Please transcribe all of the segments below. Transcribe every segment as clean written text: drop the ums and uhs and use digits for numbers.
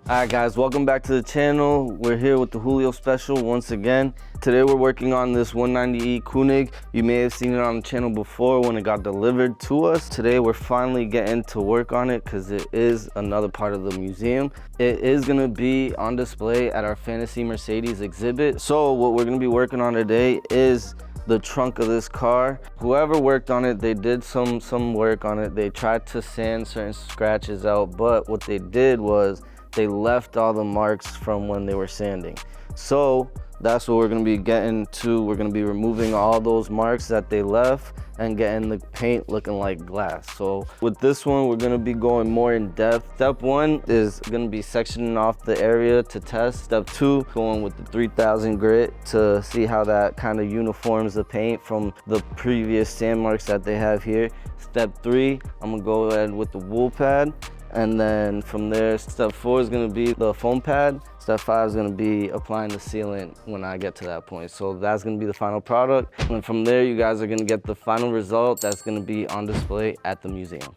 Alright guys, welcome back to the channel. We're here with the Julio Special once again. Today we're working on this 190E Koenig. You may have seen it on the channel before when it got delivered to us. Today we're finally getting to work on it because it is another part of the museum. It is going to be on display at our Fantasy Mercedes exhibit. So what we're going to be working on today is the trunk of this car. Whoever worked on it, they did some work on it. They tried to sand certain scratches out, but what they did was they left all the marks from when they were sanding. So that's what we're going to be getting to. We're going to be removing all those marks that they left and getting the paint looking like glass. So with this one, we're going to be going more in depth. Step one is going to be sectioning off the area to test. Step two, going with the 3000 grit to see how that kind of uniforms the paint from the previous sand marks that they have here. Step three, I'm going to go ahead with the wool pad. And then from there, step four is going to be the foam pad. Step five is going to be applying the sealant when I get to that point. So that's going to be the final product. And from there, you guys are going to get the final result that's going to be on display at the museum.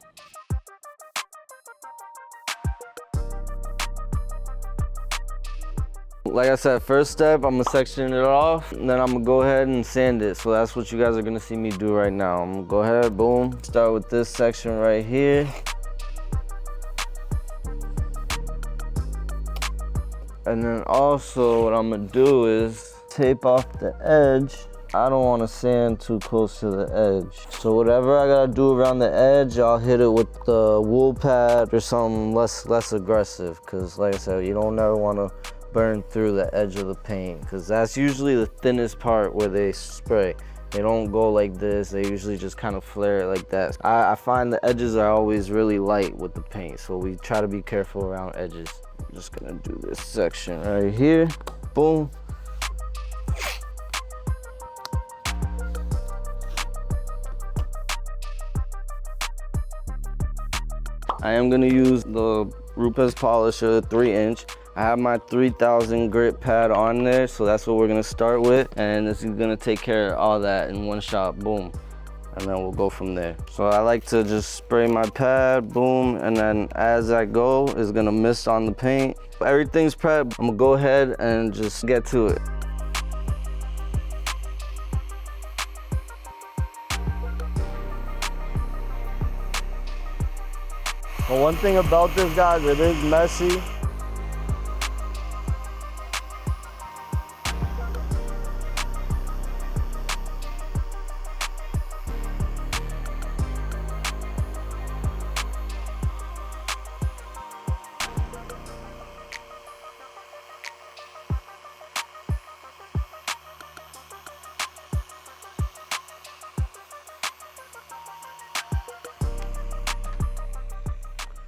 Like I said, first step, I'm gonna section it off, and then I'm gonna go ahead and sand it. So that's what you guys are gonna see me do right now. I'm gonna go ahead, boom, start with this section right here. And then also what I'm gonna do is tape off the edge. I don't wanna sand too close to the edge. So whatever I gotta do around the edge, I'll hit it with the wool pad or something less aggressive. Cause like I said, you don't ever wanna burn through the edge of the paint. Cause that's usually the thinnest part where they spray. They don't go like this, they usually just kind of flare it like that. I find the edges are always really light with the paint, so we try to be careful around edges. I'm just gonna do this section right here, boom. I am gonna use the Rupes polisher 3-inch. I have my 3000 grit pad on there, so that's what we're gonna start with. And this is gonna take care of all that in one shot, boom. And then we'll go from there. So I like to just spray my pad, boom, and then as I go, it's gonna mist on the paint. Everything's prepped. I'm gonna go ahead and just get to it. But one thing about this, guys, it is messy.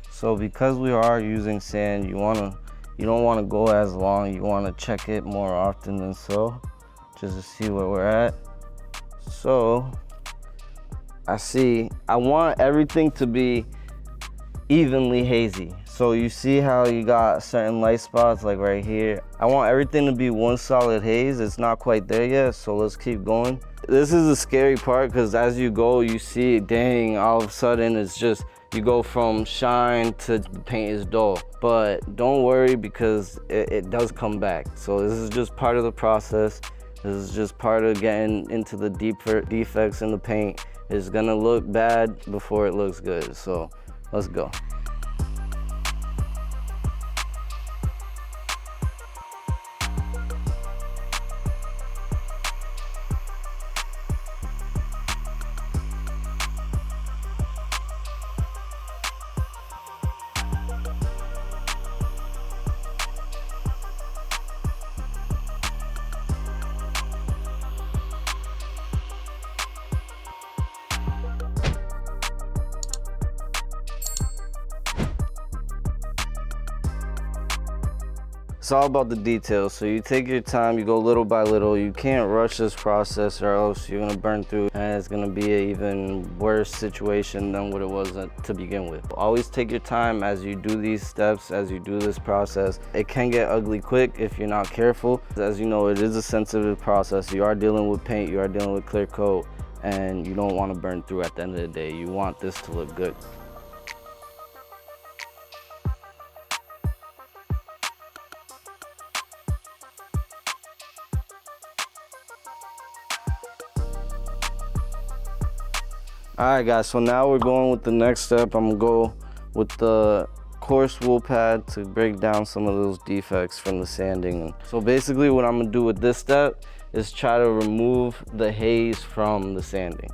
So because we are using sand, you don't want to go as long. You want to check it more often than so, just to see where we're at. So I want everything to be evenly hazy. So you see how you got certain light spots like right here. I want everything to be one solid haze. It's not quite there yet, so let's keep going. This is the scary part because as you go, you see, dang, all of a sudden it's just, you go from shine to the paint is dull. But don't worry because it does come back. So this is just part of the process. This is just part of getting into the deeper defects in the paint. It's gonna look bad before it looks good. So let's go. It's all about the details, so you take your time, you go little by little. You can't rush this process or else you're gonna burn through and it's gonna be an even worse situation than what it was to begin with. Always take your time as you do these steps, as you do this process. It can get ugly quick if you're not careful. As you know, it is a sensitive process. You are dealing with paint, you are dealing with clear coat, and you don't want to burn through at the end of the day. You want this to look good. All right, guys, so now we're going with the next step. I'm gonna go with the coarse wool pad to break down some of those defects from the sanding. So basically what I'm gonna do with this step is try to remove the haze from the sanding.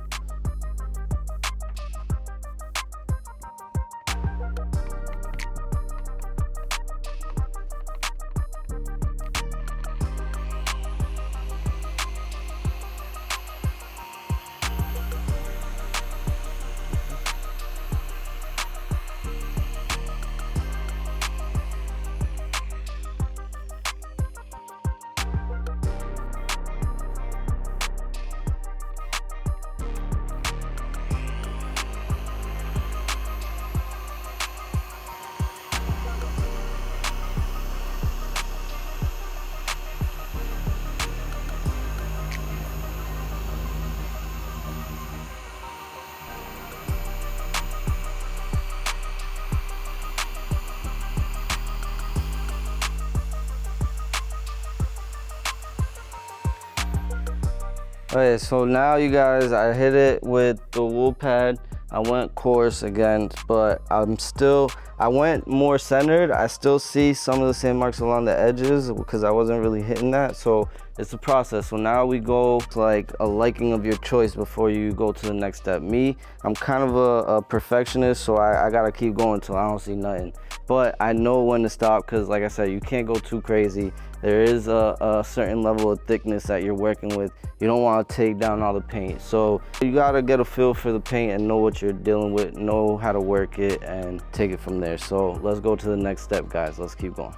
Okay, so now you guys, I hit it with the wool pad. I went coarse again, but I went more centered. I still see some of the sand marks along the edges because I wasn't really hitting that. So it's a process. So now we go to like a liking of your choice before you go to the next step. Me, I'm kind of a perfectionist, so I gotta keep going till I don't see nothing. But I know when to stop because like I said, you can't go too crazy. There is a certain level of thickness that you're working with. You don't want to take down all the paint. So you gotta get a feel for the paint and know what you're dealing with, know how to work it and take it from there. So let's go to the next step, guys. Let's keep going.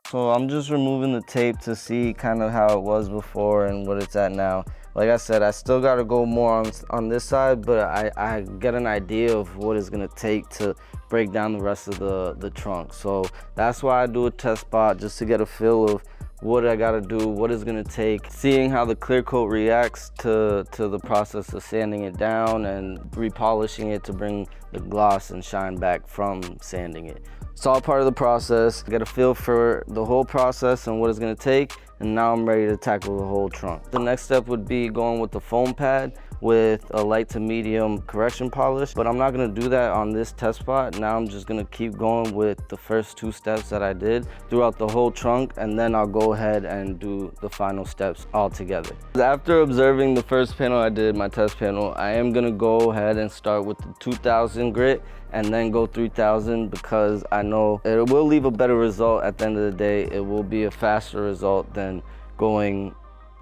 So I'm just removing the tape to see kind of how it was before and what it's at now. Like I said, I still got to go more on this side, but I get an idea of what it's going to take to break down the rest of the trunk. So that's why I do a test spot, just to get a feel of what I got to do, what it's going to take, seeing how the clear coat reacts to the process of sanding it down and repolishing it to bring the gloss and shine back from sanding it. It's all part of the process. I get a feel for the whole process and what it's gonna take, and now I'm ready to tackle the whole trunk. The next step would be going with the foam pad with a light to medium correction polish, but I'm not gonna do that on this test spot. Now I'm just gonna keep going with the first two steps that I did throughout the whole trunk, and then I'll go ahead and do the final steps all together. After observing the first panel I did, my test panel, I am gonna go ahead and start with the 2000 grit and then go 3000 because I know it will leave a better result at the end of the day. It will be a faster result than going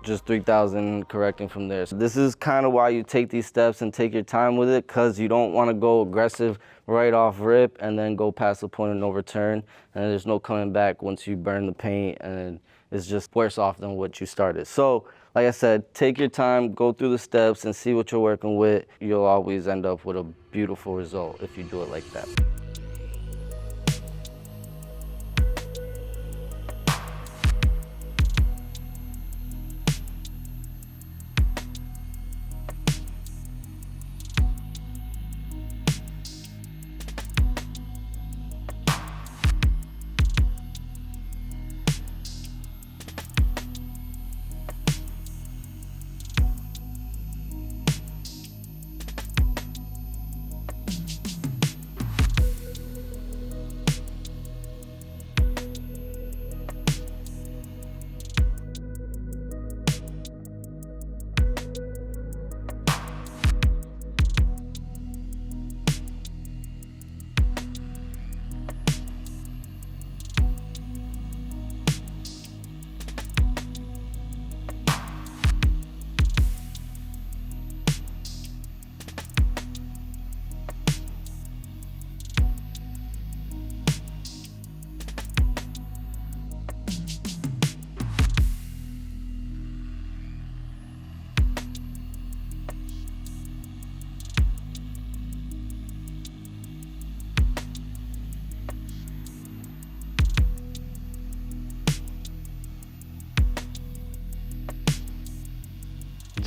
just 3000 correcting from there. So this is kind of why you take these steps and take your time with it, because you don't want to go aggressive right off rip and then go past the point of no return, and there's no coming back once you burn the paint, and it's just worse off than what you started. So like I said, take your time, go through the steps and see what you're working with. You'll always end up with a beautiful result if you do it like that.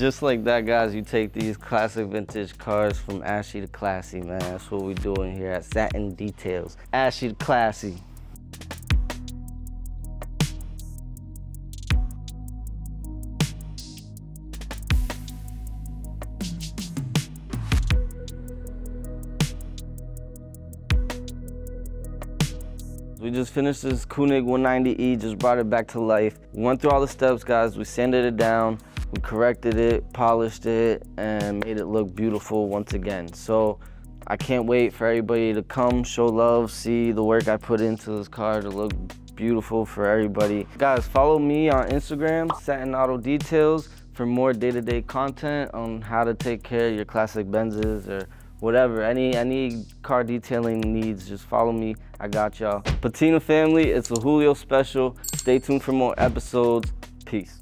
Just like that, guys, you take these classic vintage cars from ashy to classy, man. That's what we're doing here at Satin Details. Ashy to classy. We just finished this Koenig 190E, just brought it back to life. We went through all the steps, guys. We sanded it down, we corrected it, polished it, and made it look beautiful once again. So I can't wait for everybody to come, show love, see the work I put into this car to look beautiful for everybody. Guys, follow me on Instagram, Satin Auto Details, for more day-to-day content on how to take care of your classic Benzes or whatever, any car detailing needs, just follow me. I got y'all. Patina family, it's a Julio special. Stay tuned for more episodes. Peace.